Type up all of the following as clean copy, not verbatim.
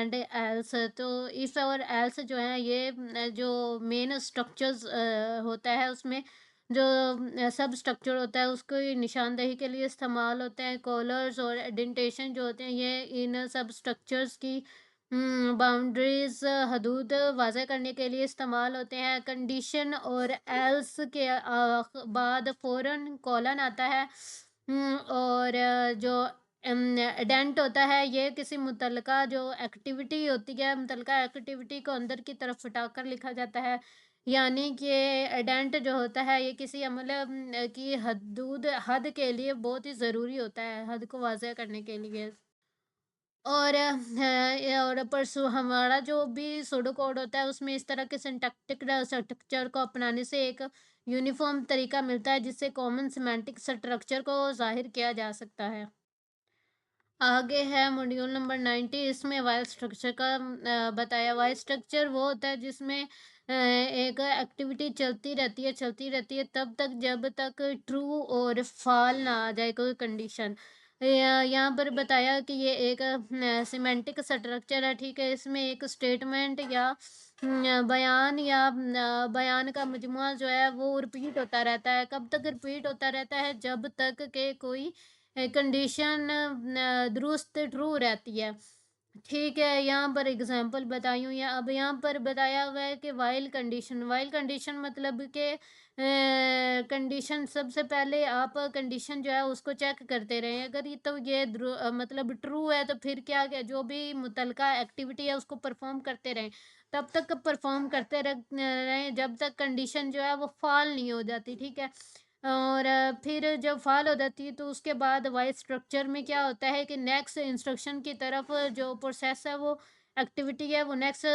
And else. तो if और else जो है ये जो मेन स्ट्रक्चर्स होता है उसमें जो सब स्ट्रक्चर होता है उसको ये निशानदेही के लिए इस्तेमाल होते हैं। कॉलर्स और इंडेंटेशन जो होते हैं ये इन सब स्ट्रक्चर्स की बाउंड्रीज हदूद वाज़ह करने के लिए इस्तेमाल होते हैं। कंडीशन और एल्स के बाद फ़ौरन कॉलन आता है। और जो डेंट होता है ये किसी मुतलका जो एक्टिविटी होती है, मुतलका एक्टिविटी को अंदर की तरफ हटाकर लिखा जाता है। यानी कि डेंट जो होता है ये किसी अमल की हद के लिए बहुत ही ज़रूरी होता है, हद को वाज़ह करने के लिए। और और परसों हमारा जो भी सूडो कोड होता है उसमें इस तरह के सिंटैक्टिक स्ट्रक्चर को अपनाने से एक यूनिफॉर्म तरीका मिलता है जिससे कॉमन सिमेंटिक स्ट्रक्चर को ज़ाहिर किया जा सकता है। आगे है मॉड्यूल नंबर 90। इसमें वाइल स्ट्रक्चर का बताया। वाइल स्ट्रक्चर वो होता है जिसमें एक एक्टिविटी चलती रहती है तब तक जब तक ट्रू और फॉल ना आ जाए कोई कंडीशन। यहाँ पर बताया कि ये एक सिमेंटिक स्ट्रक्चर है, ठीक है। इसमें एक स्टेटमेंट या बयान का मजमुआ जो है वो रिपीट होता रहता है। कब तक रिपीट होता रहता है? जब तक के कोई कंडीशन दुरुस्त ट्रू रहती है। ठीक है, यहाँ पर एग्ज़ाम्पल बताई हुई है। अब यहाँ पर बताया हुआ है कि व्हाइल कंडीशन मतलब कि कंडीशन सबसे पहले आप कंडीशन जो है उसको चेक करते रहें। अगर ये तो ये मतलब ट्रू है तो फिर क्या क्या जो भी मुतलका एक्टिविटी है उसको परफ़ॉर्म करते रहें। तब तक परफ़ॉर्म करते रहें जब तक कंडीशन जो है वो फ़ॉल नहीं हो जाती, ठीक है। और फिर जब फ़ॉल हो जाती है तो उसके बाद वाइल स्ट्रक्चर में क्या होता है कि नेक्स्ट इंस्ट्रक्शन की तरफ जो प्रोसेस है वो एक्टिविटी है वो नेक्स्ट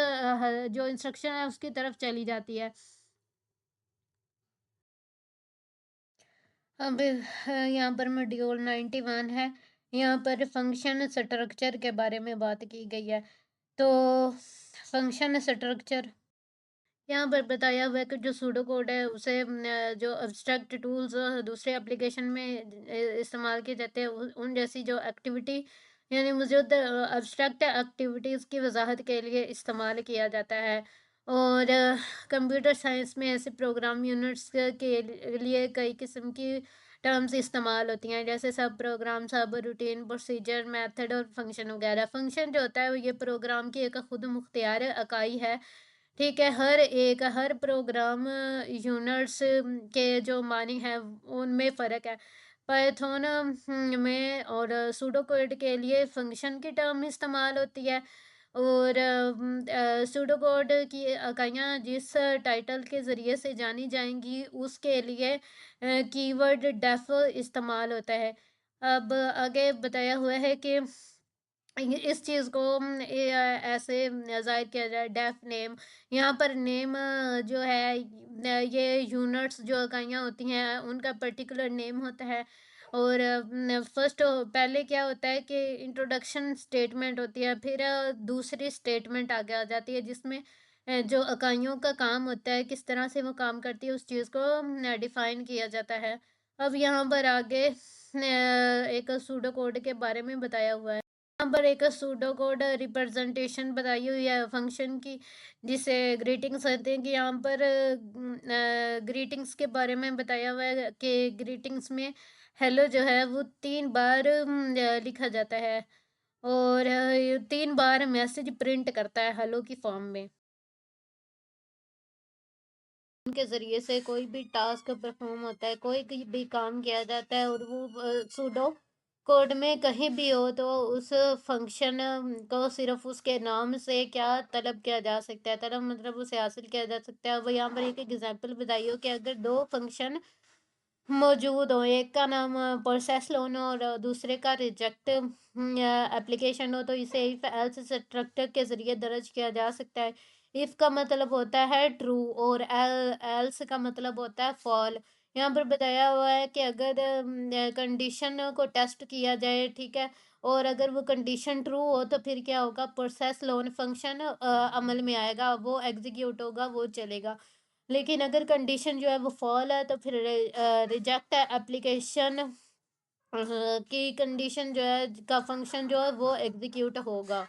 जो इंस्ट्रक्शन है उसकी तरफ चली जाती है। अब यहाँ पर मॉड्यूल 91 है। यहाँ पर फंक्शन स्ट्रक्चर के बारे में बात की गई है। तो फंक्शन स्ट्रक्चर यहाँ पर बताया हुआ है कि जो सूडो कोड है उसे जो एब्स्ट्रैक्ट टूल्स दूसरे एप्लीकेशन में इस्तेमाल किए जाते हैं उन जैसी जो एक्टिविटी यानी मौजूद एब्स्ट्रैक्ट एक्टिविटीज़ की वजाहत के लिए इस्तेमाल किया जाता है। और कंप्यूटर साइंस में ऐसे प्रोग्राम यूनिट्स के लिए कई किस्म की टर्म्स इस्तेमाल होती हैं, जैसे सब प्रोग्राम, सब रूटीन, प्रोसीजर, मेथड और फंक्शन वगैरह। फंक्शन जो होता है वो ये प्रोग्राम की एक खुद मुख्तियार इकाई है, ठीक है। हर प्रोग्राम यूनिट्स के जो मानी है उनमें फ़र्क है। पाइथन में और सूडो कोड के लिए फंक्शन की टर्म इस्तेमाल होती है। और सूडो कोड की इकाइयाँ जिस टाइटल के ज़रिए से जानी जाएंगी उसके लिए कीवर्ड डेफ इस्तेमाल होता है। अब आगे बताया हुआ है कि ये इस चीज़ को ऐसे ज़ाहिर किया जाए डेफ नेम। यहाँ पर नेम जो है ये यूनिट्स जो इकाइयाँ होती हैं उनका पर्टिकुलर नेम होता है। और फर्स्ट पहले क्या होता है कि इंट्रोडक्शन स्टेटमेंट होती है, फिर दूसरी स्टेटमेंट आगे आ जाती है जिसमें जो इकाइयों का काम होता है किस तरह से वो काम करती है उस चीज़ को डिफ़ाइन किया जाता है। अब यहाँ पर आगे एक सूडो कोड के बारे में बताया हुआ है। यहाँ पर एक सूडो कोड रिप्रेजेंटेशन बताई हुई है फंक्शन की, जिसे ग्रीटिंग्स कहते हैं। कि यहाँ पर ग्रीटिंग्स के बारे में बताया हुआ है कि ग्रीटिंग्स में हेलो जो है वो 3 बार लिखा जाता है। और ये 3 बार मैसेज प्रिंट करता है हेलो की फॉर्म में। उनके ज़रिए से कोई भी टास्क परफॉर्म होता है, भी काम किया जाता है, और वो सूडो कोड में कहीं भी हो तो उस फंक्शन को सिर्फ उसके नाम से क्या तलब किया जा सकता है, तलब मतलब उसे हासिल किया जा सकता है। वो यहाँ पर एक एग्जांपल बताई हो कि अगर दो फंक्शन मौजूद हो, एक का नाम प्रोसेस लोन हो और दूसरे का रिजेक्ट एप्लीकेशन हो, तो इसे इफ एल्स स्ट्रक्चर के ज़रिए दर्ज किया जा सकता है। इफ का मतलब होता है ट्रू और एल्स का मतलब होता है फॉल। यहाँ पर बताया हुआ है कि अगर कंडीशन को टेस्ट किया जाए, ठीक है, और अगर वो कंडीशन ट्रू हो तो फिर क्या होगा, प्रोसेस लोन फंक्शन अमल में आएगा, वो एग्जीक्यूट होगा, वो चलेगा। लेकिन अगर कंडीशन जो है वो फॉल है तो फिर रिजेक्ट एप्लीकेशन की कंडीशन जो है का फंक्शन जो है वो एग्जीक्यूट होगा।